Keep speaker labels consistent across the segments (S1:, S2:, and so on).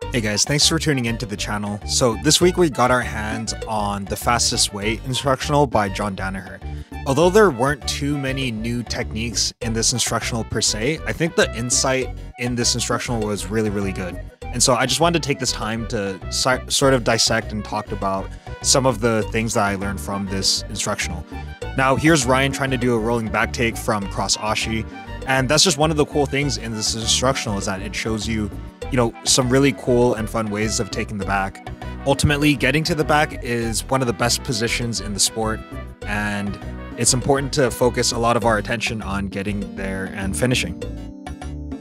S1: Hey guys, thanks for tuning into the channel. So this week we got our hands on the fastest way instructional by Danaher. Although there weren't too many new techniques in this instructional per se, I think the insight in this instructional was really good. And so I just wanted to take this time to sort of dissect and talk about some of the things that I learned from this instructional. Now here's Ryan trying to do a rolling back take from cross Ashi. And that's just one of the cool things in this instructional is that it shows you, some really cool and fun ways of taking the back. Ultimately, getting to the back is one of the best positions in the sport, and it's important to focus a lot of our attention on getting there and finishing.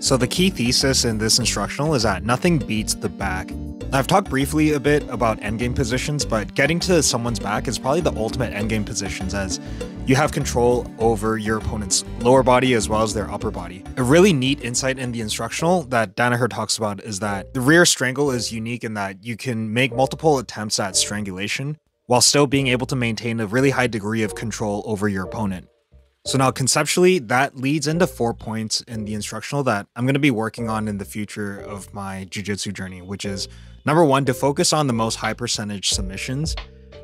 S1: So the key thesis in this instructional is that nothing beats the back. I've talked briefly a bit about endgame positions, but getting to someone's back is probably the ultimate endgame positions, as you have control over your opponent's lower body as well as their upper body. A really neat insight in the instructional that Danaher talks about is that the rear strangle is unique in that you can make multiple attempts at strangulation while still being able to maintain a really high degree of control over your opponent. So now conceptually, that leads into 4 points in the instructional that I'm going to be working on in the future of my jiu-jitsu journey, which is number 1, to focus on the most high percentage submissions,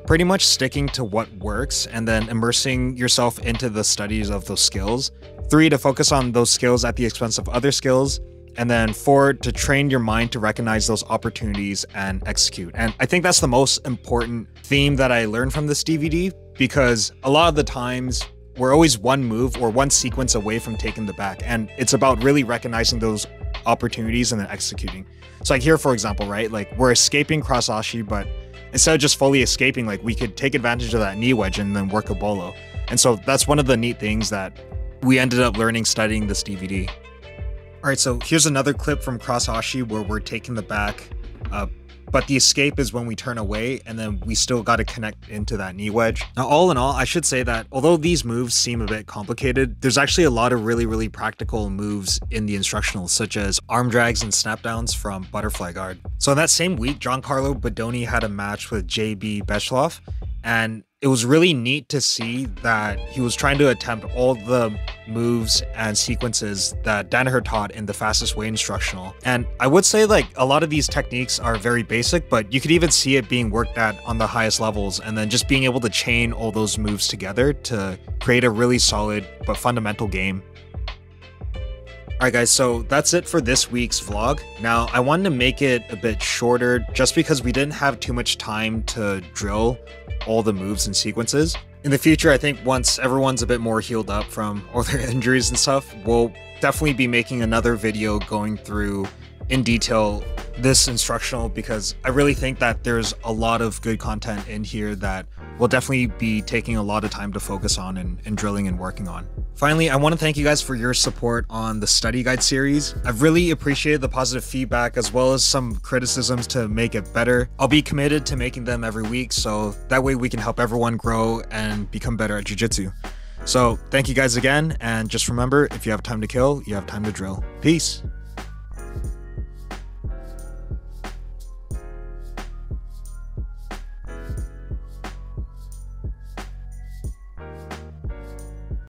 S1: pretty much sticking to what works and then immersing yourself into the studies of those skills. 3, to focus on those skills at the expense of other skills. And then 4, to train your mind to recognize those opportunities and execute. And I think that's the most important theme that I learned from this DVD, because a lot of the times we're always one move or one sequence away from taking the back. And it's about really recognizing those opportunities and then executing. So like here, for example, right? Like we're escaping cross Ashi, but instead of just fully escaping, like we could take advantage of that knee wedge and then work a bolo. And so that's one of the neat things that we ended up learning studying this DVD. All right, so here's another clip from cross Ashi where we're taking the back, but the escape is when we turn away and then we still got to connect into that knee wedge. Now, all in all, I should say that although these moves seem a bit complicated, there's actually a lot of really practical moves in the instructionals, such as arm drags and snap downs from butterfly guard. So in that same week, Giancarlo Bodoni had a match with JB Bechlov, and it was really neat to see that he was trying to attempt all the moves and sequences that Danaher taught in the fastest way instructional. And I would say like a lot of these techniques are very basic, but you could even see it being worked at on the highest levels, and then just being able to chain all those moves together to create a really solid but fundamental game. Alright guys, so that's it for this week's vlog. Now, I wanted to make it a bit shorter just because we didn't have too much time to drill all the moves and sequences. In the future, I think once everyone's a bit more healed up from all their injuries and stuff, we'll definitely be making another video going through in detail this instructional, because I really think that there's a lot of good content in here that we'll definitely be taking a lot of time to focus on and drilling and working on. Finally, I want to thank you guys for your support on the study guide series. I've really appreciated the positive feedback as well as some criticisms to make it better. I'll be committed to making them every week, so that way we can help everyone grow and become better at jiu-jitsu. So thank you guys again, and just remember, if you have time to kill, you have time to drill. Peace.